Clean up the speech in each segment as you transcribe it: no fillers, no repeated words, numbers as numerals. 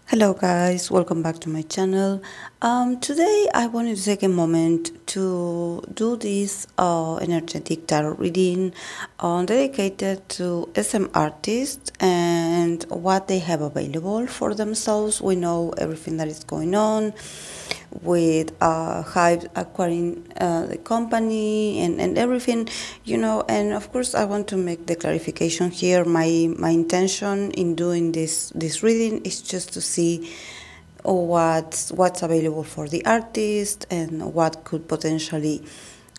Hello guys, welcome back to my channel. Today I wanted to take a moment to do this energetic tarot reading dedicated to SM artists and what they have available for themselves. We know everything that is going on with Hive acquiring the company and everything, and of course I want to make the clarification here. My intention in doing this reading is just to see what's available for the artist and what could potentially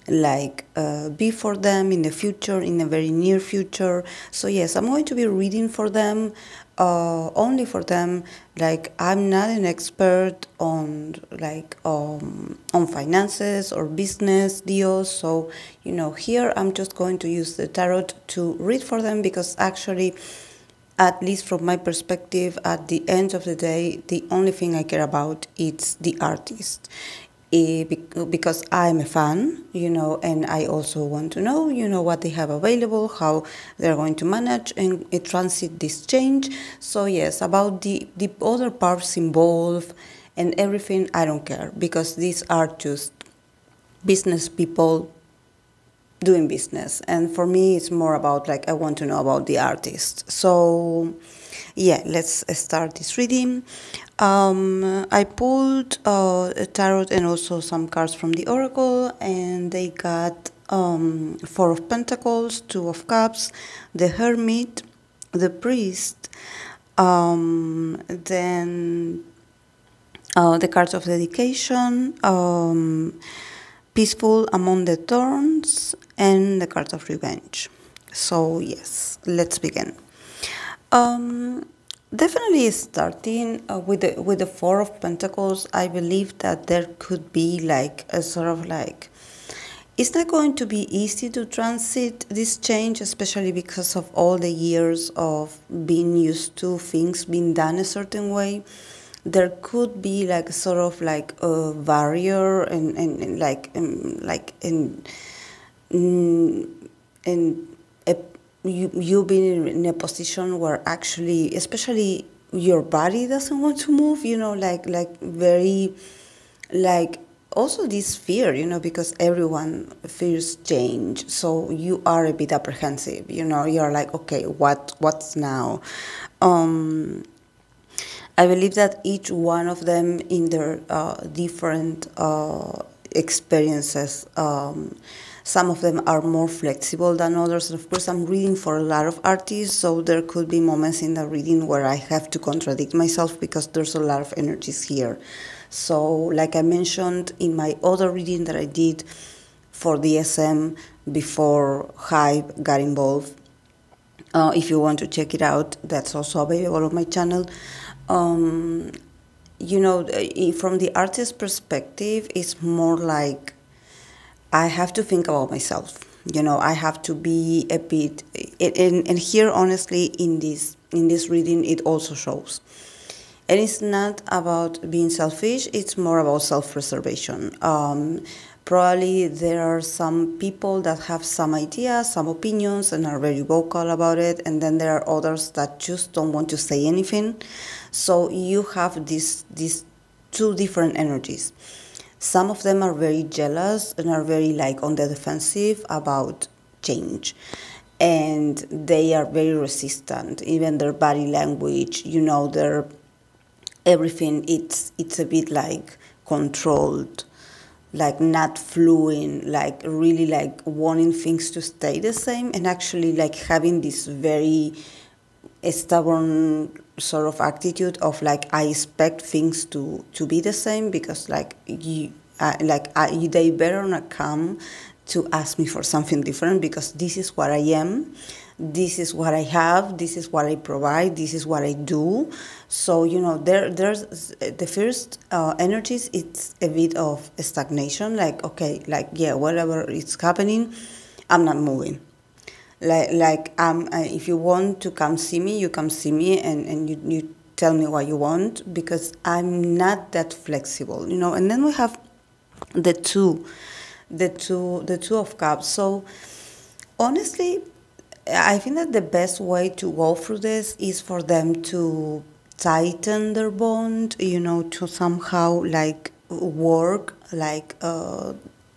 be for them in the future, in the very near future. So yes, I'm going to be reading for them, only for them. I'm not an expert on on finances or business deals, so here I'm just going to use the tarot to read for them, because actually, at least from my perspective, at the end of the day, the only thing I care about is the artist. Because I'm a fan, and I also want to know, what they have available, how they're going to manage and transit this change. So yes, about the other parts involved and everything, I don't care, because these are just business people doing business, and for me it's more about I want to know about the artist. So yeah, let's start this reading. I pulled a tarot and also some cards from the oracle, and they got Four of Pentacles, Two of Cups, the Hermit, the Priest, then the cards of dedication, Peaceful Among the Thorns, and the cards of revenge. So yes, let's begin. Definitely starting with the Four of Pentacles, I believe that there could be a sort of it's not going to be easy to transit this change, especially because of all the years of being used to things being done a certain way. There could be a barrier and you being in a position where actually, especially your body doesn't want to move, very also this fear, because everyone fears change, so you are a bit apprehensive, you're like, okay, what's now? I believe that each one of them in their different experiences, some of them are more flexible than others. And of course, I'm reading for a lot of artists, so there could be moments in the reading where I have to contradict myself because there's a lot of energies here. So like I mentioned in my other reading that I did for the SM before Hive got involved, if you want to check it out, that's also available on my channel. From the artist's perspective, it's more like I have to think about myself. I have to be a bit, and here, honestly, in this reading, it also shows. And it's not about being selfish, it's more about self-preservation. Probably there are some people that have some ideas, some opinions, and are very vocal about it, and then there are others that just don't want to say anything. So you have these two different energies. Some of them are very jealous and are very on the defensive about change, and they are very resistant. Even their body language, their everything, it's a bit controlled, not fluent, really wanting things to stay the same, and actually having this very stubborn sort of attitude of I expect things to be the same, because they better not come to ask me for something different, because this is what I am, this is what I have, this is what I provide, this is what I do. So there's the first energies, it's a bit of stagnation, okay, yeah, whatever is happening, I'm not moving. If you want to come see me, you come see me, and you tell me what you want, because I'm not that flexible, And then we have the two of cups. So honestly, I think that the best way to go through this is for them to tighten their bond, to somehow like work like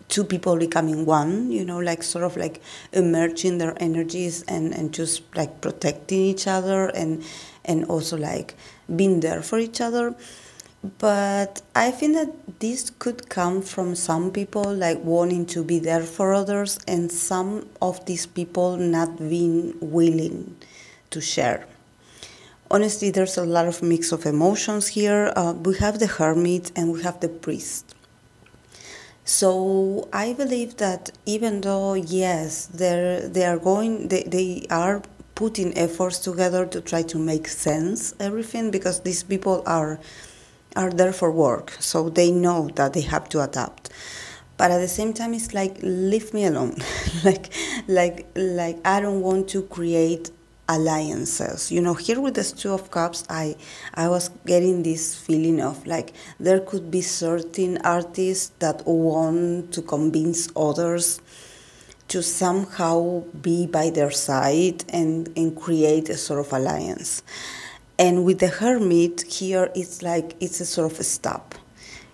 two people becoming one, like sort of like emerging their energies and just like protecting each other and also like being there for each other. But I think that this could come from some people like wanting to be there for others, and some of these people not being willing to share. Honestly, there's a lot of mix of emotions here. We have the hermit and we have the priest. So I believe that even though yes, they are putting efforts together to try to make sense everything, because these people are there for work, so they know that they have to adapt. But at the same time, it's like, leave me alone. like I don't want to create alliances. Here with the Two of Cups, I was getting this feeling of like there could be certain artists that want to convince others to somehow be by their side and create a sort of alliance. And with the hermit here, it's like it's a sort of a stop.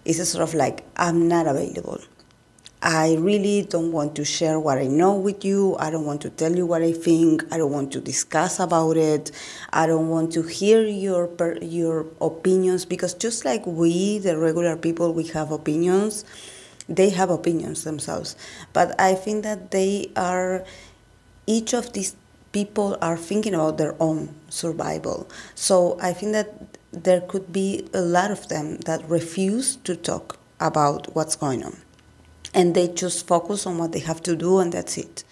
It's a sort of like, I'm not available. I really don't want to share what I know with you. I don't want to tell you what I think. I don't want to discuss about it. I don't want to hear your opinions, because just like we, the regular people, we have opinions, they have opinions themselves. But I think that each of these people are thinking about their own survival. So I think that there could be a lot of them that refuse to talk about what's going on. And they just focus on what they have to do, and that's it.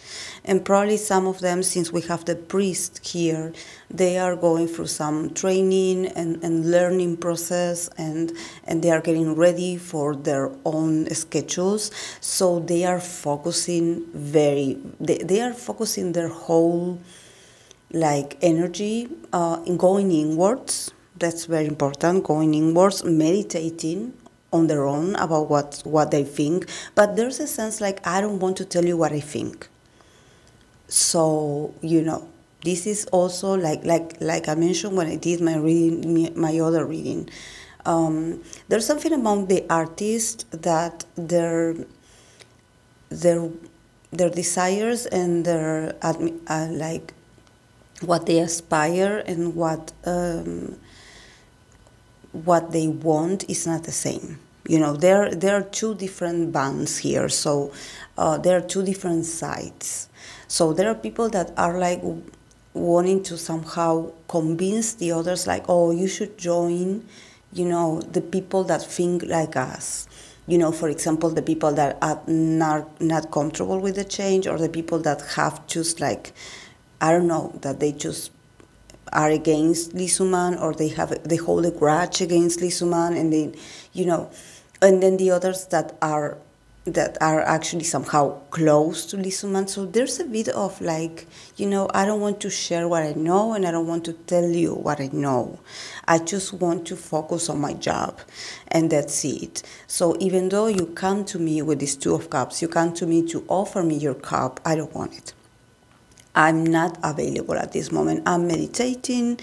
And probably some of them, since we have the priest here, they are going through some training and learning process, and they are getting ready for their own schedules. So they are focusing they are focusing their whole like energy in going inwards. That's very important, going inwards, meditating on their own about what they think. But there's a sense like, I don't want to tell you what I think. So this is also like I mentioned when I did my reading, my other reading. There's something among the artists that their desires and their like what they aspire and what they want is not the same. There are two different bands here, so there are two different sides. So there are people that are like wanting to somehow convince the others, like, oh, you should join, the people that think like us. For example, the people that are not comfortable with the change, or the people that have just like, I don't know, that they just are against Lisuman, or they hold a grudge against Lisuman, and and then the others that are actually somehow close to Lisuman. So there's a bit of like, I don't want to share what I know, and I don't want to tell you what I know. I just want to focus on my job, and that's it. So even though you come to me with this Two of Cups, you come to me to offer me your cup, I don't want it. I'm not available at this moment. I'm meditating,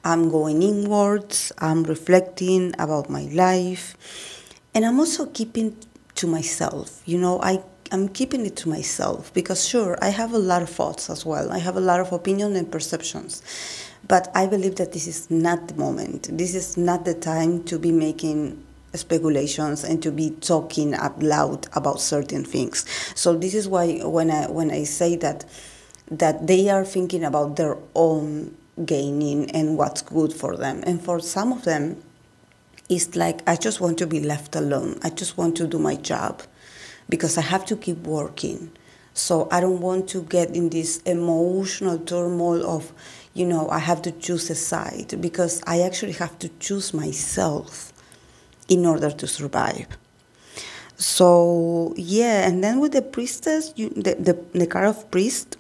I'm going inwards, I'm reflecting about my life, and I'm also keeping to myself. I'm keeping it to myself, because sure, I have a lot of thoughts as well. I have a lot of opinions and perceptions, but I believe that this is not the moment. This is not the time to be making speculations and to be talking out loud about certain things. So this is why when I say that they are thinking about their own gaining and what's good for them. And for some of them, it's like, I just want to be left alone. I just want to do my job, because I have to keep working. So I don't want to get in this emotional turmoil of, I have to choose a side, because I actually have to choose myself in order to survive. So yeah, and then with the priestess, the card of priest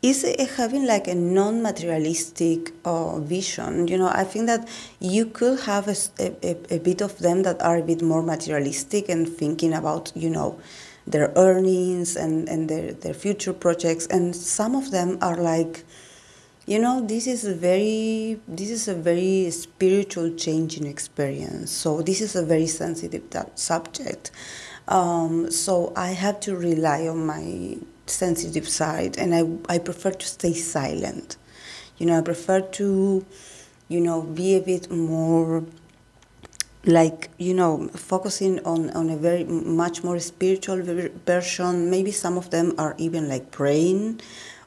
is having like a non-materialistic vision. I think that you could have a bit of them that are a bit more materialistic and thinking about, their earnings and their future projects. And some of them are like You know, this is a very spiritual changing experience. So this is a very sensitive subject. So I have to rely on my sensitive side, and I prefer to stay silent. I prefer to, be a bit more like, focusing on a very much more spiritual version. Maybe some of them are even like praying,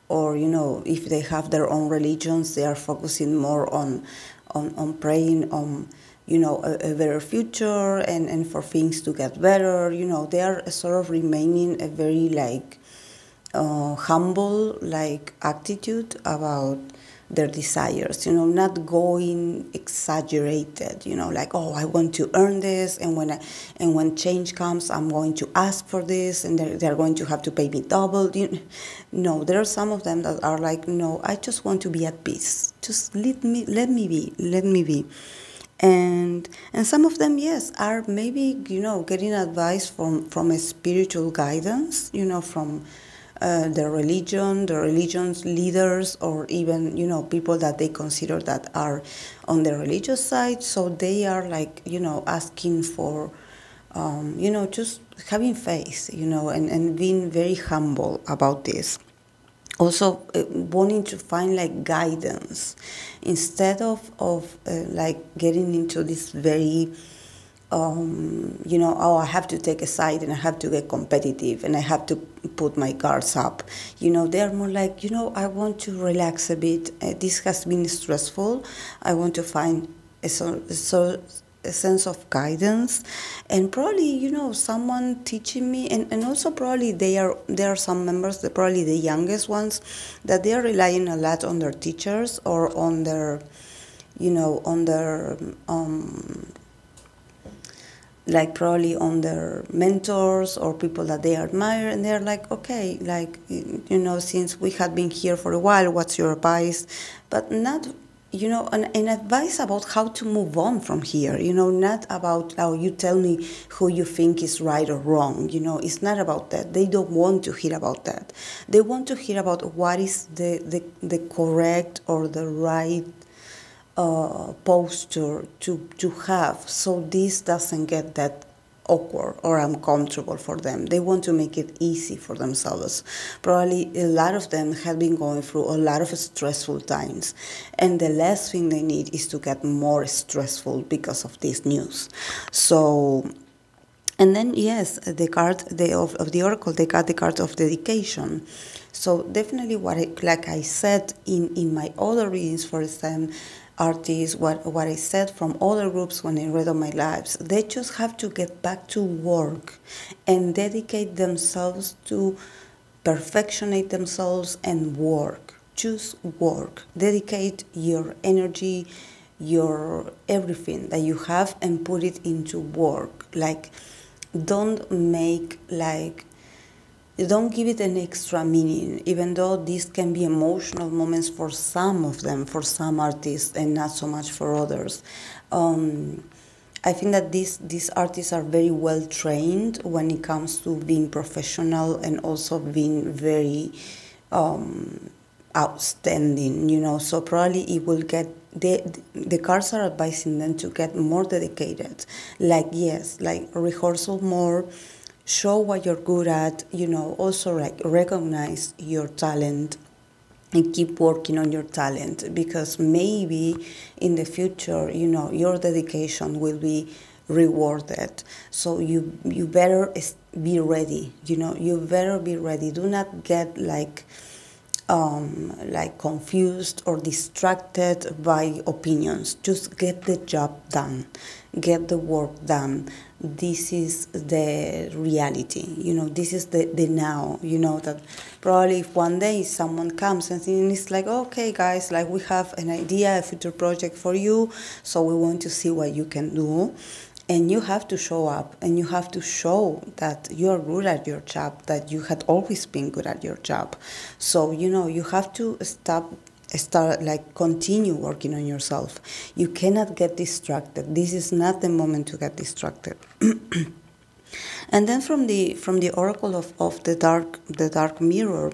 or if they have their own religions, they are focusing more on praying on a better future, and for things to get better. They are sort of remaining a very like humble like attitude about their desires, not going exaggerated, like, oh, I want to earn this, and when change comes, I'm going to ask for this, and they're going to have to pay me double. No, there are some of them that are like, no, I just want to be at peace. Just let me be. And some of them, yes, are maybe, getting advice from a spiritual guidance, from their religion, the religion's leaders, or even, people that they consider that are on the religious side. So they are like, asking for, just having faith, and being very humble about this. Also wanting to find like guidance instead of like getting into this very oh, I have to take a side and I have to get competitive and I have to put my guards up. They're more like, I want to relax a bit. This has been stressful. I want to find a sense of guidance, and probably, someone teaching me, and also probably there are some members, probably the youngest ones, that they are relying a lot on their teachers or on their, like probably on their mentors or people that they admire, and they're like, okay, like, since we had been here for a while, what's your advice? But not, an advice about how to move on from here, not about how you tell me who you think is right or wrong, it's not about that. They don't want to hear about that. They want to hear about what is the correct or the right posture to have, so this doesn't get that awkward or uncomfortable for them. They want to make it easy for themselves. Probably a lot of them have been going through a lot of stressful times, and the last thing they need is to get more stressful because of this news. So, and then yes, the card of the oracle, they got the card of dedication. So definitely, like I said in my other readings for them, artists, what I said from other groups when I read on my lives, they just have to get back to work and dedicate themselves to perfectionate themselves and work. Just work. Dedicate your energy, your everything that you have, and put it into work. Like, don't give it an extra meaning, even though these can be emotional moments for some of them, for some artists, and not so much for others. I think that these artists are very well trained when it comes to being professional and also being very outstanding, so probably it will get, the cards are advising them to get more dedicated, like, yes, like rehearsal more, show what you're good at, also like recognize your talent and keep working on your talent, because maybe in the future, your dedication will be rewarded. So you better be ready, you better be ready. Do not get like confused or distracted by opinions. Just get the job done, get the work done. This is the reality, this is the now, that probably if one day someone comes and it's like, okay guys, like we have an idea, a future project for you, so we want to see what you can do. And you have to show up, and you have to show that you are good at your job, that you had always been good at your job. So, you have to continue working on yourself. You cannot get distracted. This is not the moment to get distracted. And then from the oracle of the dark mirror,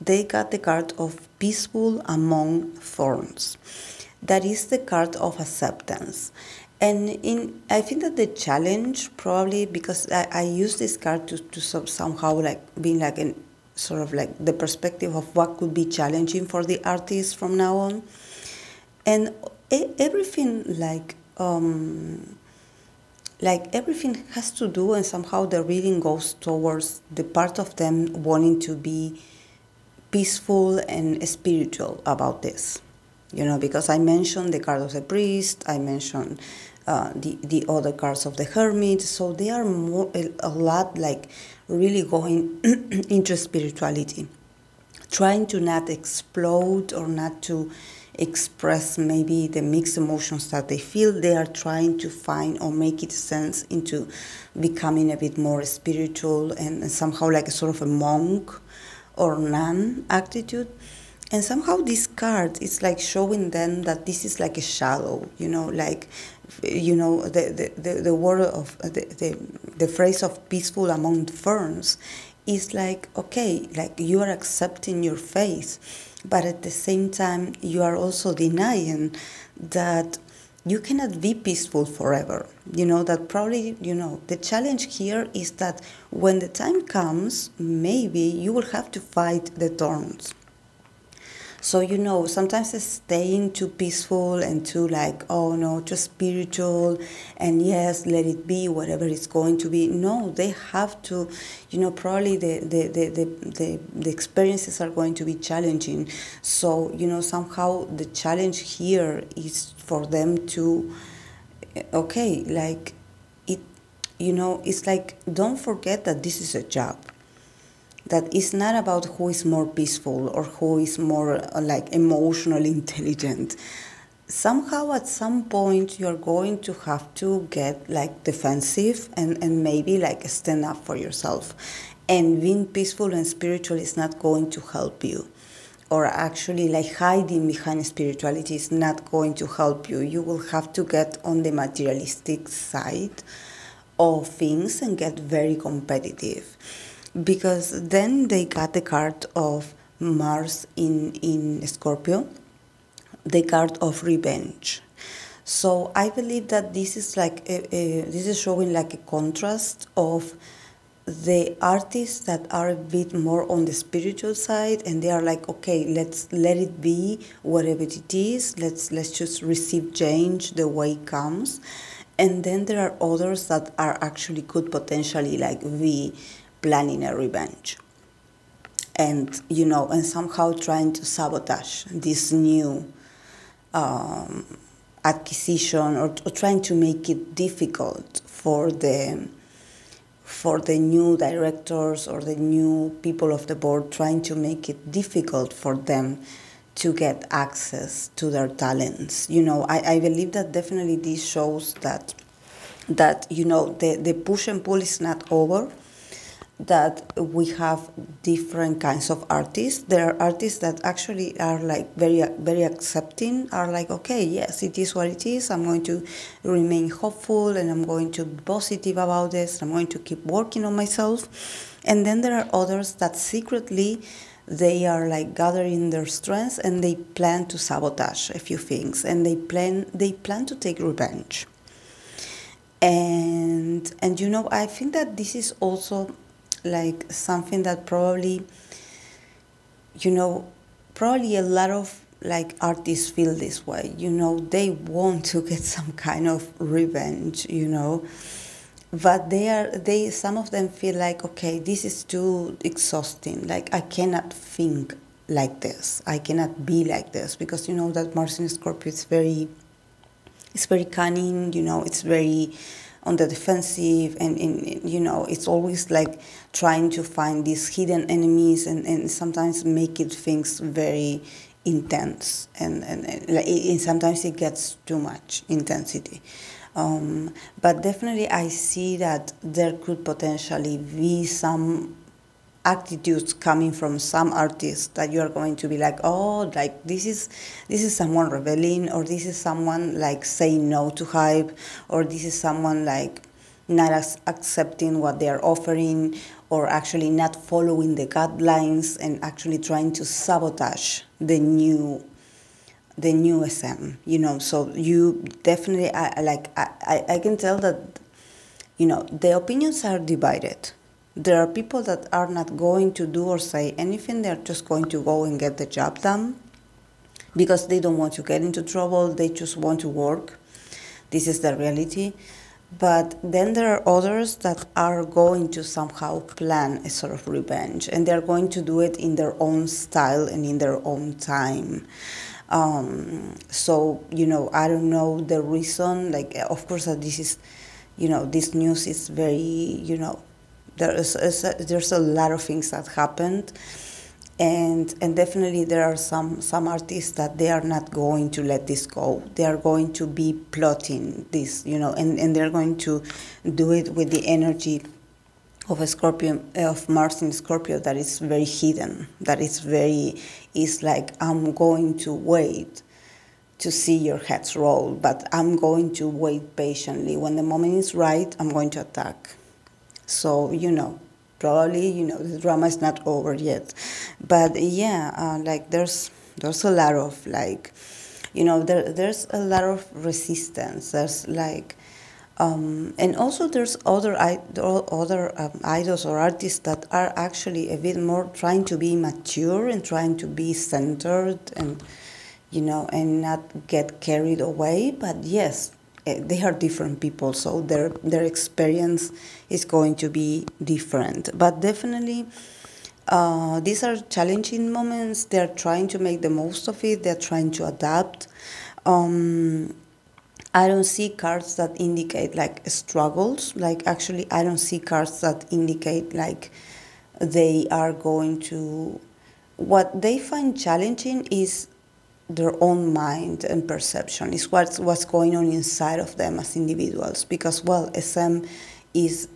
they got the card of Peaceful Among Thorns. That is the card of acceptance. And I think that the challenge, probably because I use this card to somehow like being like an sort of like the perspective of what could be challenging for the artist from now on. And everything like everything has to do, and somehow the reading goes towards the part of them wanting to be peaceful and spiritual about this. Because I mentioned the card of the priest, I mentioned the other cards of the hermit, so they are a lot like really going into spirituality, trying to not explode or not to express maybe the mixed emotions that they feel. They are trying to find or make it sense into becoming a bit more spiritual and somehow like a sort of a monk or nun attitude. And somehow this card is like showing them that this is like a shadow, like, the word of the phrase of peaceful among ferns is like, okay, like you are accepting your faith, but at the same time you are also denying that you cannot be peaceful forever. That probably, the challenge here is that when the time comes, maybe you will have to fight the thorns. So, sometimes staying too peaceful and too like, oh no, just spiritual, and yes, let it be whatever it's going to be. No, they have to, probably the experiences are going to be challenging. So, somehow the challenge here is for them to, okay, like it, it's like, don't forget that this is a job. That it's not about who is more peaceful or who is more like emotionally intelligent. Somehow at some point you're going to have to get like defensive and maybe like stand up for yourself. And being peaceful and spiritual is not going to help you. Or actually like hiding behind spirituality is not going to help you. You will have to get on the materialistic side of things and get very competitive. Because then they got the card of Mars in Scorpio, the card of revenge. So I believe that this is like this is showing like a contrast of the artists that are a bit more on the spiritual side, and they are like, okay, let's let it be whatever it is. Let's just receive change the way it comes. And then there are others that are actually could potentially like be planning a revenge, and and somehow trying to sabotage this new acquisition, or trying to make it difficult for the new directors or the new people of the board, trying to make it difficult for them to get access to their talents. I believe that definitely this shows that the push and pull is not over, that we have different kinds of artists. There are artists that actually are like very, very accepting, are like, okay, yes, it is what it is. I'm going to remain hopeful and I'm going to be positive about this. I'm going to keep working on myself. And then there are others that secretly they are like gathering their strengths and they plan to sabotage a few things, and they plan to take revenge. And I think that this is also like something that probably a lot of like artists feel this way. They want to get some kind of revenge, but some of them feel like, okay, this is too exhausting. Like, I cannot think like this. I cannot be like this, because that Mars in Scorpio is very cunning. It's very on the defensive, and it's always like trying to find these hidden enemies, and sometimes make it things very intense, and sometimes it gets too much intensity. But definitely I see that there could potentially be some attitudes coming from some artists that you are going to be like, oh, like this is someone rebelling, or this is someone like saying no to hype, or this is someone like not accepting what they are offering, or actually not following the guidelines and actually trying to sabotage the new SM, you know. So you definitely, I can tell that, you know, the opinions are divided. There are people that are not going to do or say anything. They're just going to go and get the job done because they don't want to get into trouble. They just want to work. This is the reality. But then there are others that are going to somehow plan a sort of revenge, and they're going to do it in their own style and in their own time. So, you know, I don't know the reason. Like, of course, this is, you know, this news is very, you know, there's a lot of things that happened. And definitely there are some artists that they are not going to let this go. They are going to be plotting this, you know, and they're going to do it with the energy of a Scorpio, of Mars in Scorpio, that is very hidden, that is like, I'm going to wait to see your heads roll, but I'm going to wait patiently. When the moment is right, I'm going to attack. So, you know, probably, you know, the drama is not over yet. But yeah, like there's a lot of, like, you know, there's a lot of resistance. There's like, and also there's other idols or artists that are actually a bit more trying to be mature and trying to be centered and, you know, and not get carried away. But yes, they are different people, so their experience is going to be different. But definitely, these are challenging moments. They're trying to make the most of it. They're trying to adapt. I don't see cards that indicate like struggles. Like, actually, I don't see cards that indicate like they are going to. What they find challenging is their own mind and perception, is what's going on inside of them as individuals. Because, well, SM is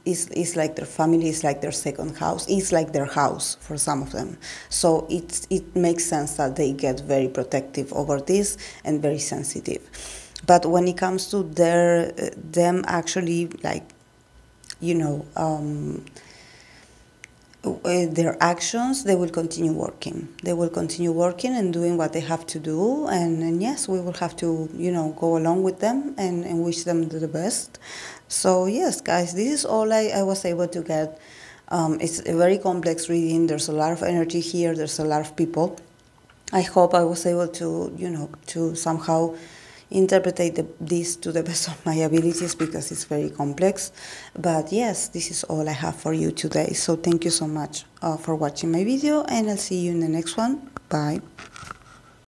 like their family, is like their second house, is like their house for some of them. So it makes sense that they get very protective over this and very sensitive. But when it comes to them actually, like, you know, their actions, they will continue working. They will continue working and doing what they have to do. And yes, we will have to, you know, go along with them and wish them the best. So yes, guys, this is all I was able to get. It's a very complex reading. There's a lot of energy here. There's a lot of people. I hope I was able to, you know, to somehow interpret this to the best of my abilities, because it's very complex. But yes, this is all I have for you today. So thank you so much for watching my video, and I'll see you in the next one. Bye.